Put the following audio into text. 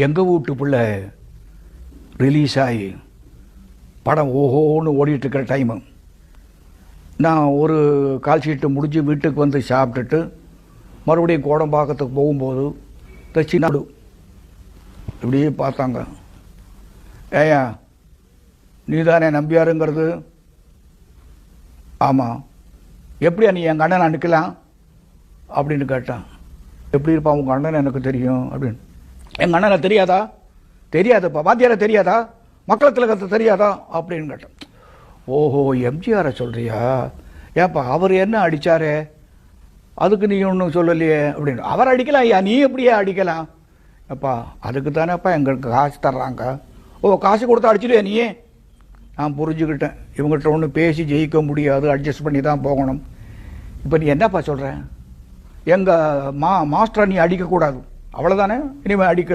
எங்கள் வீட்டு பிள்ளை ரிலீஸ் ஆகி படம் ஓஹோன்னு ஓடிட்டுருக்கிற டைமு நான் ஒரு கால் ஷீட்டு முடிஞ்சு வீட்டுக்கு வந்து சாப்பிட்டுட்டு மறுபடியும் கோடம்பாக்கத்துக்கு போகும்போது தச்சு நாடு இப்படியே பார்த்தாங்க. ஏயா நீ தானே நம்பியாருங்கிறது? ஆமாம். எப்படியா நீ எங்கள் அண்ணனை அனுக்கலாம் அப்படின்னு கேட்டான். எப்படி இருப்பான் உங்கள் அண்ணன் எனக்கு தெரியும் அப்படின்னு. எங்கள் அண்ணனை தெரியாதா? தெரியாதுப்பா. வாத்தியாரை தெரியாதா? மக்கள் திலகத்தை தெரியாதா அப்படின்னு கேட்டேன். ஓஹோ, எம்ஜிஆரை சொல்கிறியா? ஏப்பா அவர் என்ன அடித்தாரே, அதுக்கு நீ ஒன்றும் சொல்லலையே அப்படின்னு. அவர் அடிக்கலாம் ஐயா, நீ எப்படியே அடிக்கலாம்? அப்பா அதுக்கு தானேப்பா எங்களுக்கு காசு தர்றாங்க. ஓ, காசு கொடுத்தா அடிச்சிடுவே நீ? நான் புரிஞ்சுக்கிட்டேன், இவங்ககிட்ட ஒன்றும் பேசி ஜெயிக்க முடியாது, அட்ஜஸ்ட் பண்ணி தான் போகணும். இப்போ நீ என்னப்பா சொல்கிற? எங்கள் மாஸ்டரை நீ அடிக்கக்கூடாது, அவ்வளோதானே? இனிமேல் அடிக்க